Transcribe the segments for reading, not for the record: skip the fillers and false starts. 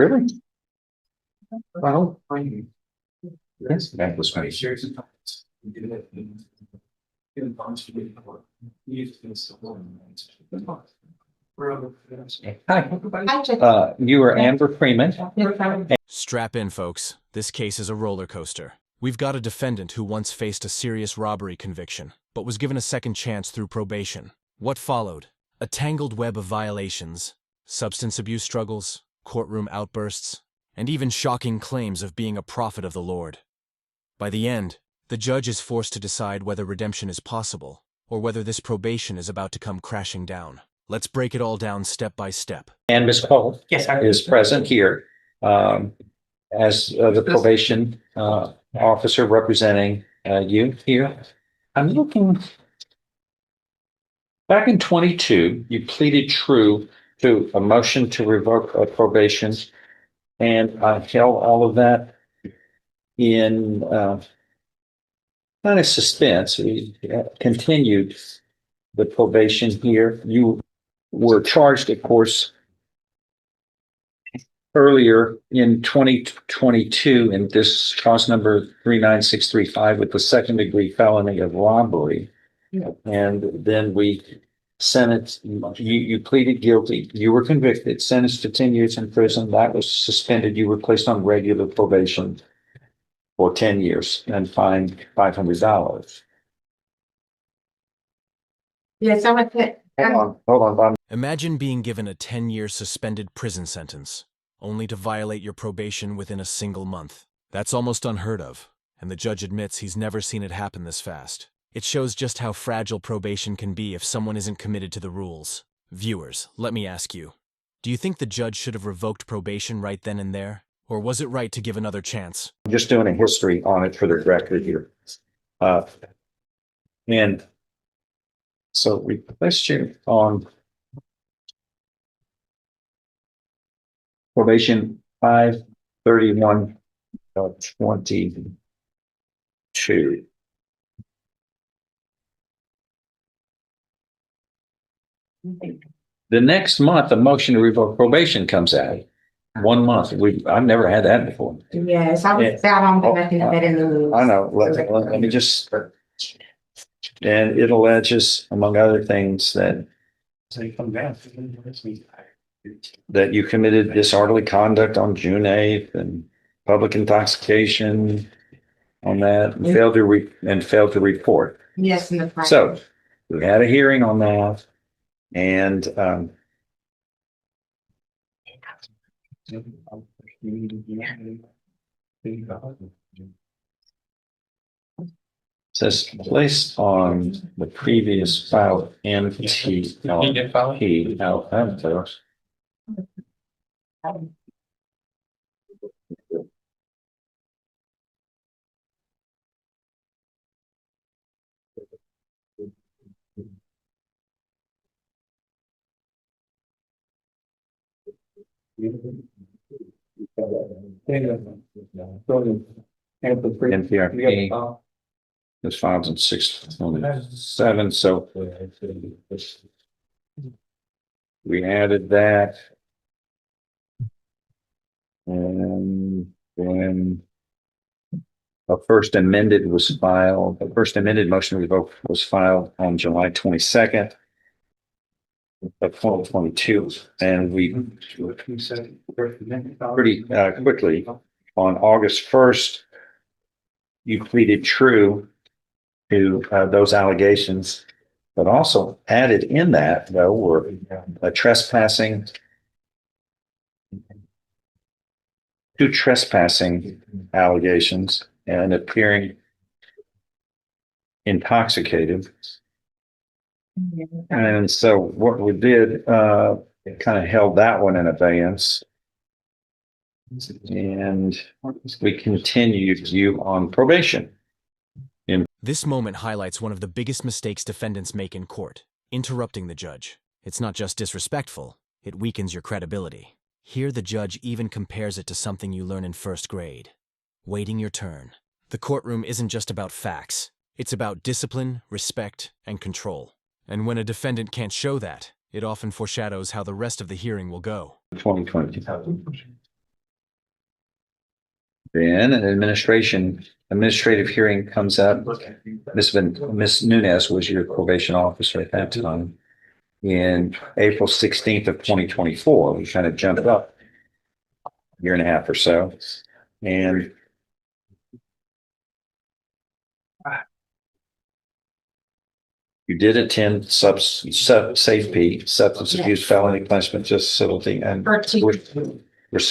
Really? Well, yes, that was funny. Hi. You are Amber Freeman. Strap in, folks. This case is a roller coaster. We've got a defendant who once faced a serious robbery conviction, but was given a second chance through probation. What followed? A tangled web of violations, substance abuse struggles, courtroom outbursts, and even shocking claims of being a prophet of the Lord. By the end, the judge is forced to decide whether redemption is possible, or whether this probation is about to come crashing down. Let's break it all down step by step. And Ms. Cole is present here as the probation officer representing you here. I'm looking, back in 22, you pleaded true to a motion to revoke probation, and I held all of that in kind of suspense. We continued the probation here. You were charged, of course, earlier in 2022 in this cause number 39635 with the second degree felony of robbery. Yeah. And then we sentenced, you pleaded guilty, you were convicted, sentenced to 10 years in prison. That was suspended. You were placed on regular probation for 10 years and fined $500. Yes, I'm with it. Hold on. Imagine being given a 10-year suspended prison sentence, only to violate your probation within a single month. That's almost unheard of, and the judge admits he's never seen it happen this fast. It shows just how fragile probation can be if someone isn't committed to the rules. Viewers, let me ask you, do you think the judge should have revoked probation right then and there? Or was it right to give another chance? I'm just doing a history on it for the record here. And so we placed you on probation 5/31/22. The next month, a motion to revoke probation comes out. 1 month. I've never had that before. Yes, I was out on nothing of it in the news. I know. Let me just. And it alleges, among other things, that you committed disorderly conduct on June 8th and public intoxication on that and failed to report. Yes, in the private. So we had a hearing on that, and says placed on the previous file NTLP outbursts. NPRP was filed in 6/7, so we added that, and then a first amended was filed. The first amended motion to revoke was filed on July 22nd. Of 2022, and we pretty quickly on August 1st, you pleaded true to those allegations, but also added in that, though, were trespassing, 2 trespassing allegations and appearing intoxicated. And so what we did, kind of held that one in abeyance, and we continued you on probation. This moment highlights one of the biggest mistakes defendants make in court: interrupting the judge. It's not just disrespectful, it weakens your credibility. Here the judge even compares it to something you learn in first grade: waiting your turn. The courtroom isn't just about facts, it's about discipline, respect, and control. And when a defendant can't show that, it often foreshadows how the rest of the hearing will go. 2022. Then an administrative hearing comes up. Miss Nunez was your probation officer at that time. In April 16th of 2024, we kind of jumped up a year and a half or so. And you did attend SAFE, substance abuse felony punishment facility, and For two. was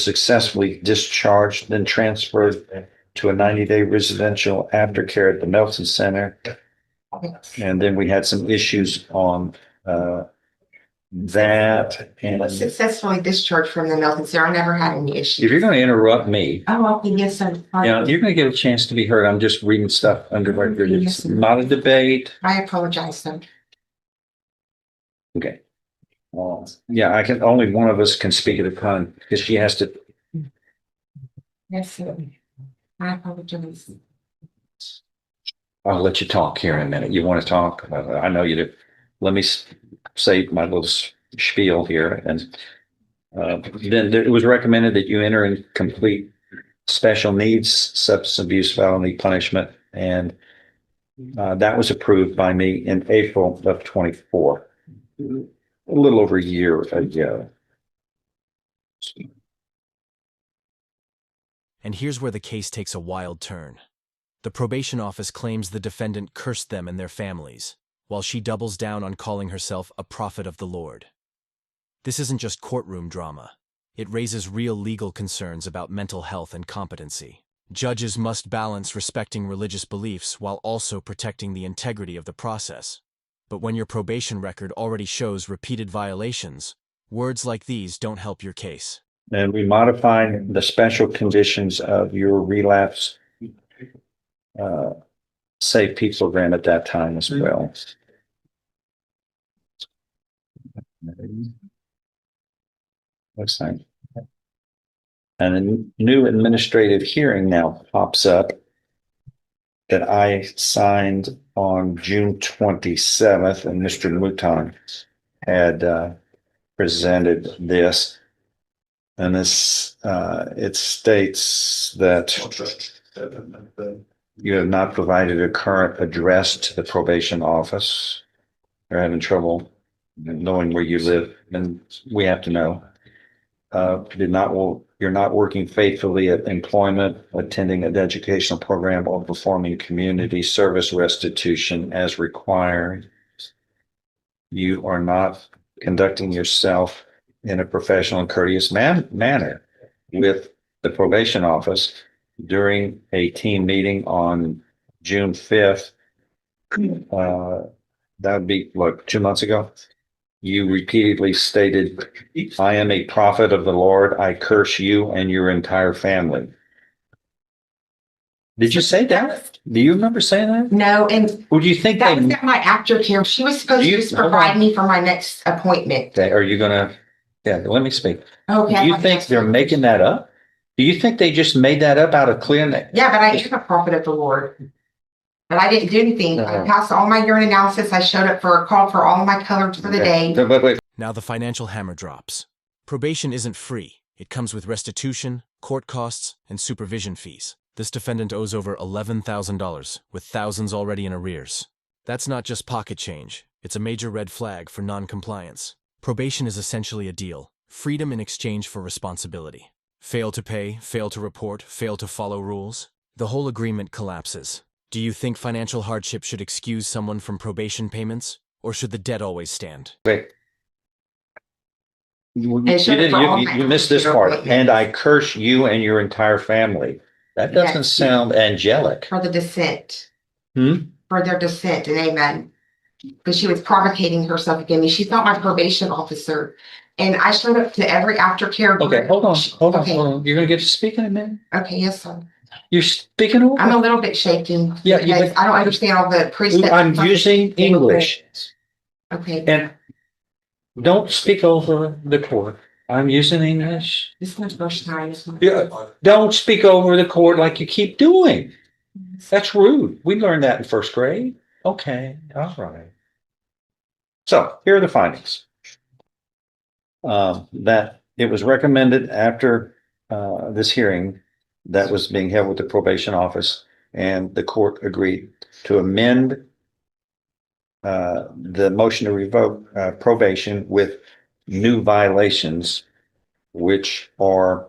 successfully discharged, then transferred to a 90-day residential aftercare at the Melton Center. And then we had some issues on that. I And was successfully discharged from the Melton Center. I never had any issues. if you're going to interrupt me, Oh, okay, yes, sir. you're going to get a chance to be heard. I'm just reading stuff under record. It's not a debate. I apologize, sir. Okay. Yeah, only one of us can speak at a time because she has to. Yes, sir. I apologize. I'll let you talk here in a minute. You want to talk? I know you do. Let me say my little spiel here. And then it was recommended that you enter and complete special needs substance abuse felony punishment. And that was approved by me in April of 24, a little over a year ago. And here's where the case takes a wild turn. The probation office claims the defendant cursed them and their families, while she doubles down on calling herself a prophet of the Lord. This isn't just courtroom drama. It raises real legal concerns about mental health and competency. Judges must balance respecting religious beliefs while also protecting the integrity of the process. But when your probation record already shows repeated violations, words like these don't help your case. And we modified the special conditions of your relapse Safe Peace program at that time as well. Looks like. And a new administrative hearing now pops up that I signed on June 27th, and Mr. Mouton had presented this. And this, it states that you have not provided a current address to the probation office. They're having trouble knowing where you live, and we have to know. You're not working faithfully at employment, attending an educational program, or performing community service restitution as required. You are not conducting yourself in a professional and courteous manner with the probation office. During a team meeting on June 5th, that would be, 2 months ago? You repeatedly stated, "I am a prophet of the Lord. I curse you and your entire family." Did you say that? Do you remember saying that? No, and Would you think that was at my aftercare. She was supposed to just provide me for my next appointment. Are you gonna? Yeah, let me speak. Okay. Do you think they're making that up? Do you think they just made that up out of clear? Yeah, but I am a prophet of the Lord. But I didn't do anything. I passed all my urine analysis. I showed up for a call for all my colors for the day. Wait. Now the financial hammer drops. Probation isn't free. It comes with restitution, court costs, and supervision fees. This defendant owes over $11,000, with thousands already in arrears. That's not just pocket change. It's a major red flag for non-compliance. Probation is essentially a deal. Freedom in exchange for responsibility. Fail to pay, fail to report, fail to follow rules. The whole agreement collapses. Do you think financial hardship should excuse someone from probation payments, or should the debt always stand? Wait. You You missed this part. And I curse you and your entire family. That doesn't Yes. sound angelic. For the dissent. Hmm? For their dissent, and amen. Because she was provocating herself against me. She's not my probation officer. And I showed up to every aftercare. Okay, hold on. Okay. You're gonna get to speak in a minute? Okay, yes, sir. You're speaking over? I'm a little bit shaking. Yeah, because I don't understand all the precepts. I'm using English. Okay, And don't speak over the court. I'm using English. this is my first time. Yeah, don't speak over the court like you keep doing. That's rude. We learned that in first grade. Okay, all right. So here are the findings. That it was recommended after this hearing that was being held with the probation office, and the court agreed to amend the motion to revoke probation with new violations, which are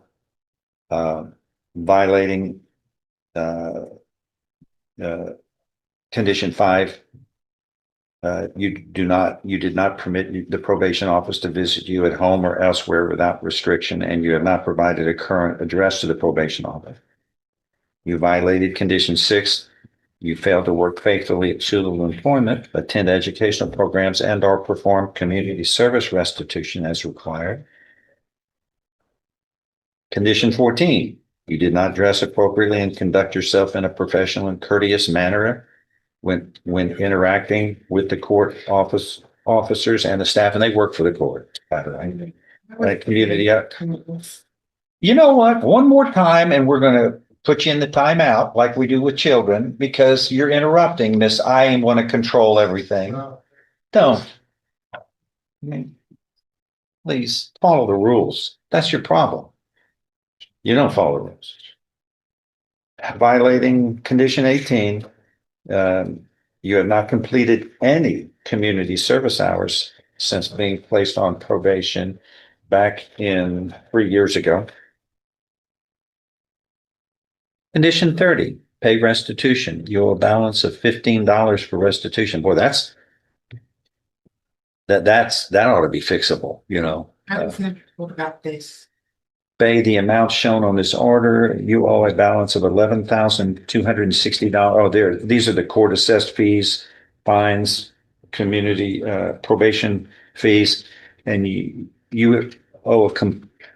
violating condition 5. You did not permit the probation office to visit you at home or elsewhere without restriction, and you have not provided a current address to the probation office. You violated condition 6. You failed to work faithfully at suitable employment, attend educational programs, and or perform community service restitution as required. Condition 14. You did not dress appropriately and conduct yourself in a professional and courteous manner when interacting with the court officers and the staff, and they work for the court, by the way. Community. You know what? One more time, and we're going to put you in the timeout like we do with children because you're interrupting, Miss. I want to control everything. Don't. I mean, please follow the rules. That's your problem. You don't follow the rules. Violating condition 18. You have not completed any community service hours since being placed on probation back in 3 years ago. Condition 30, pay restitution. You owe a balance of $15 for restitution. Boy, that ought to be fixable, you know. I was never told about this. Pay the amount shown on this order. You owe a balance of $11,260. Oh, these are the court assessed fees, fines, community probation fees, and you owe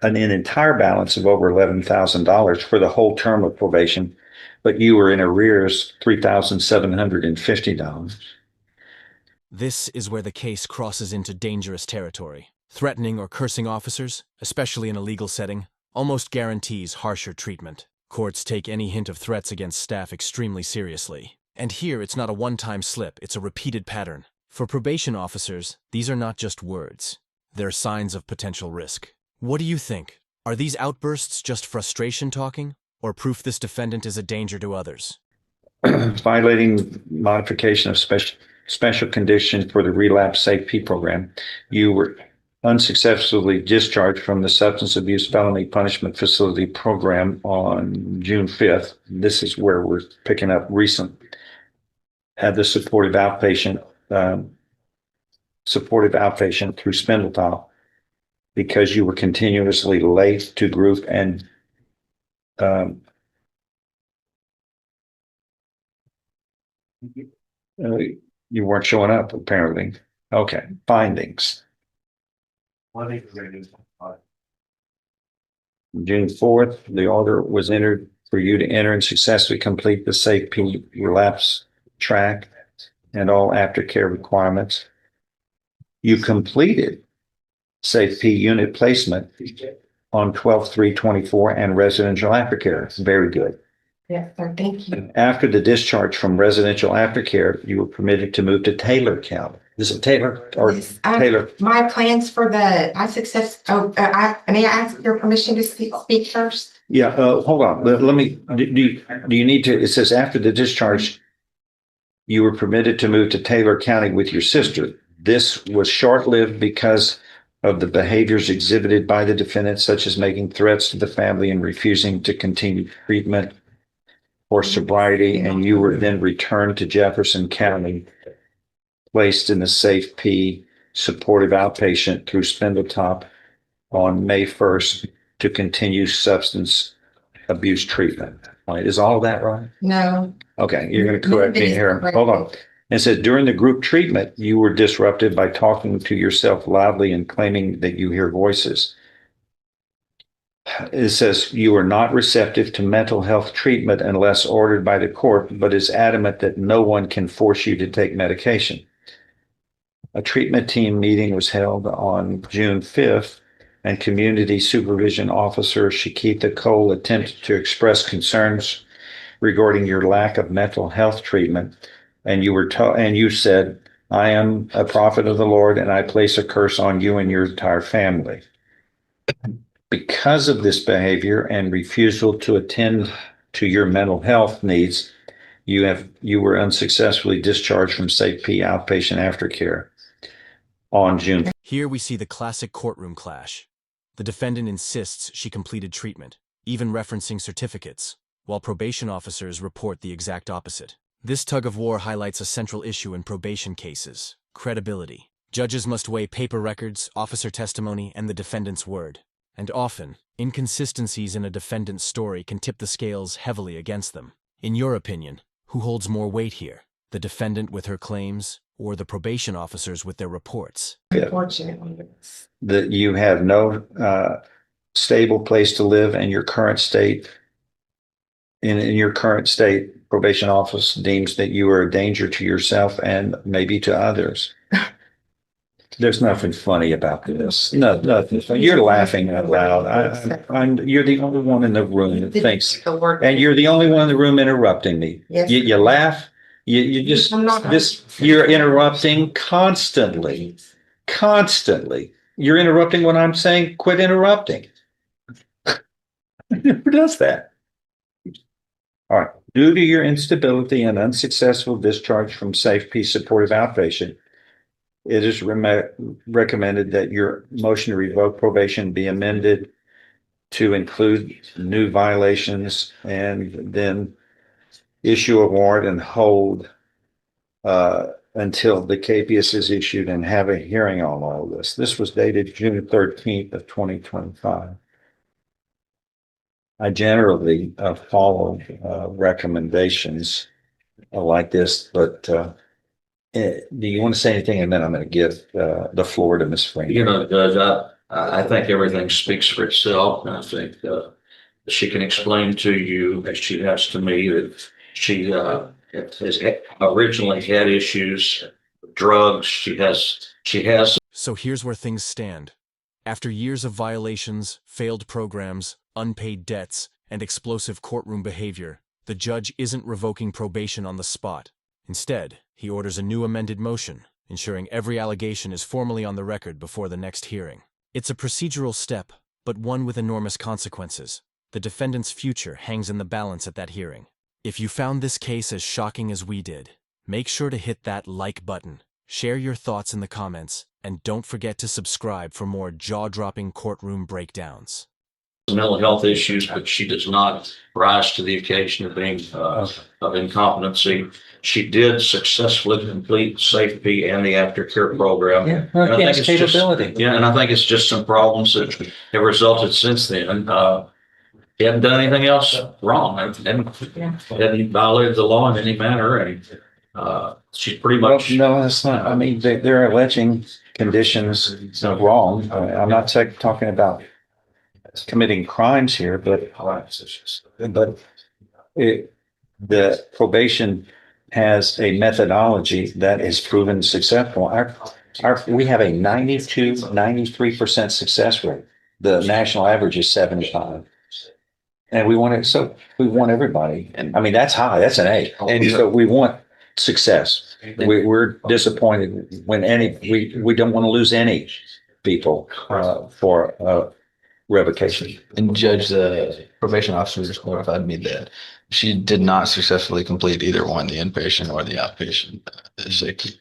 an entire balance of over $11,000 for the whole term of probation, but you were in arrears $3,750. This is where the case crosses into dangerous territory. Threatening or cursing officers, especially in a legal setting, almost guarantees harsher treatment. Courts take any hint of threats against staff extremely seriously. And here, it's not a one-time slip, it's a repeated pattern. For probation officers, these are not just words. They're signs of potential risk. What do you think? Are these outbursts just frustration talking, or proof this defendant is a danger to others? Violating modification of special condition for the relapse safety program. You were unsuccessfully discharged from the substance abuse felony punishment facility program on June 5th. This is where we're picking up recent. Had the supportive outpatient through Spindletop because you were continuously late to group and you weren't showing up apparently. Okay, findings. June 4th, the order was entered for you to enter and successfully complete the safety relapse track and all aftercare requirements. You completed Safe P unit placement on 12/3/24 and residential aftercare. Very good. Yes, sir. Thank you. After the discharge from residential aftercare, you were permitted to move to Taylor County. Is it Taylor or Yes, Taylor? My plans for my success. Oh, may I ask your permission to speak first? Yeah. Hold on. Let me. Do you need to? It says after the discharge, you were permitted to move to Taylor County with your sister. This was short-lived because of the behaviors exhibited by the defendant, such as making threats to the family and refusing to continue treatment for sobriety, and you were then returned to Jefferson County, placed in the Safe P supportive outpatient through Spindletop on May 1st to continue substance abuse treatment. Right. Is all of that right? No. Okay, you're going to correct me here. Hold on. It says during the group treatment, you were disrupted by talking to yourself loudly and claiming that you hear voices. It says you are not receptive to mental health treatment unless ordered by the court, but is adamant that no one can force you to take medication. A treatment team meeting was held on June 5th, and Community Supervision Officer Shakitha Cole attempted to express concerns regarding your lack of mental health treatment. And you said, I am a prophet of the Lord, and I place a curse on you and your entire family because of this behavior and refusal to attend to your mental health needs, you were unsuccessfully discharged from safety outpatient aftercare on June. Here we see the classic courtroom clash. The defendant insists she completed treatment, even referencing certificates, while probation officers report the exact opposite. This tug-of-war highlights a central issue in probation cases: credibility. Judges must weigh paper records, officer testimony, and the defendant's word. And often, inconsistencies in a defendant's story can tip the scales heavily against them. In your opinion, who holds more weight here? The defendant with her claims, or the probation officers with their reports? Unfortunately. That you have no stable place to live in your current state. In your current state, probation office deems that you are a danger to yourself and maybe to others. There's nothing funny about this. No, nothing funny. You're laughing out loud. You're the only one in the room that thinks, and you're the only one in the room interrupting me. Yes. You laugh. You just you're interrupting constantly. Constantly. You're interrupting when I'm saying quit interrupting. Who does that? All right. Due to your instability and unsuccessful discharge from safety supportive outpatient, it is recommended that your motion to revoke probation be amended to include new violations and then issue a warrant and hold until the capias is issued and have a hearing on all this. This was dated June 13th of 2025. I generally follow recommendations like this, but do you want to say anything? And then I'm going to give the floor to Ms. Frank. Judge, I think everything speaks for itself. And I think she can explain to you, as she has to me, that she has originally had issues with drugs. She has. So here's where things stand. After years of violations, failed programs, unpaid debts, and explosive courtroom behavior, the judge isn't revoking probation on the spot. Instead, he orders a new amended motion, ensuring every allegation is formally on the record before the next hearing. It's a procedural step, but one with enormous consequences. The defendant's future hangs in the balance at that hearing. If you found this case as shocking as we did, make sure to hit that like button, share your thoughts in the comments, and don't forget to subscribe for more jaw-dropping courtroom breakdowns. Mental health issues, but she does not rise to the occasion of being of incompetency. She did successfully complete safety and the aftercare program. Yeah, And I think it's it's just- capability. and I think it's just some problems that have resulted since then. He hadn't done anything else wrong, and hadn't violated the law in any manner, and she's pretty Well, much. no, that's not. I mean, they're alleging conditions wrong. I'm not talking about committing crimes here, but the probation has a methodology that is proven successful. We have a 93% success rate. The national average is 75. And we want it, so we want everybody. And I mean, that's high, that's an A. And so we want success. We're disappointed when we don't want to lose any people for revocation. And Judge, the probation officers notified me that she did not successfully complete either one, the inpatient or the outpatient safety.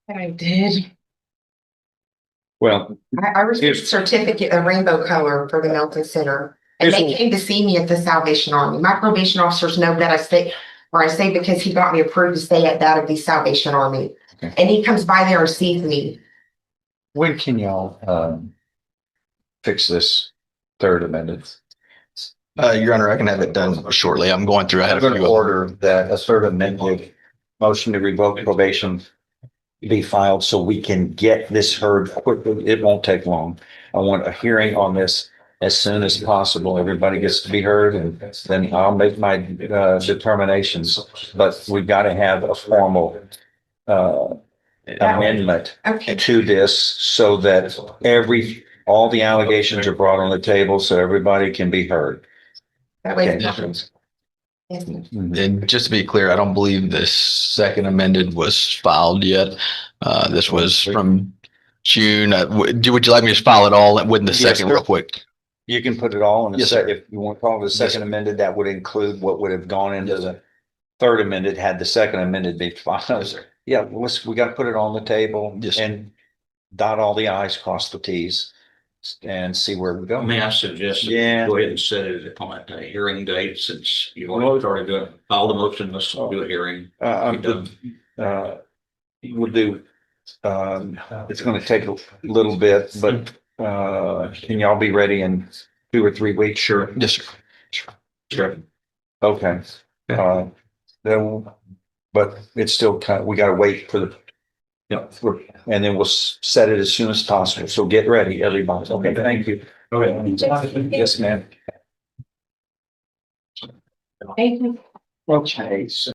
I did. Well, I received a certificate of rainbow color for the Melton Center. And they came to see me at the Salvation Army. My probation officers know that I stay because he got me approved to stay at that of the Salvation Army. Okay. And he comes by there and sees me. when can y'all fix this third amendment? Your Honor, I can have it done shortly. I'm going through. I had I'm a going to few. order that a third amended motion to revoke probation be filed so we can get this heard quickly. It won't take long. I want a hearing on this as soon as possible. Everybody gets to be heard, and then I'll make my determinations. But we've got to have a formal amendment Okay. to this so that all the allegations are brought on the table so everybody can be heard. That way. Okay. Yes, ma'am. And just to be clear, I don't believe this second amended was filed yet. This was from June. Would you like me to just file it all within the Yes, second sir. real quick? You can put it all in a Yes, sec, sir. if you want to call it a second sir. amended, that would include what would have gone into Yes, the third amended had the second amended been filed. Yes, sir. Yeah, we got to put it on the table Yes, sir. and dot all the i's, cross the t's and see where we go. May I suggest that Yeah. you go ahead and set it on a hearing date since you already started doing, all the motion, let's do a hearing. Be done. We'll do, it's going to take a little bit, but, can y'all be ready in 2 or 3 weeks? Sure. Yes, sir. Sure. Okay. Then, but it's still kind of, we gotta wait for the. Yeah. And then we'll set it as soon as possible. So get ready, everybody. Okay, thank you. Okay. Yes, ma'am. Thank you. Okay, so.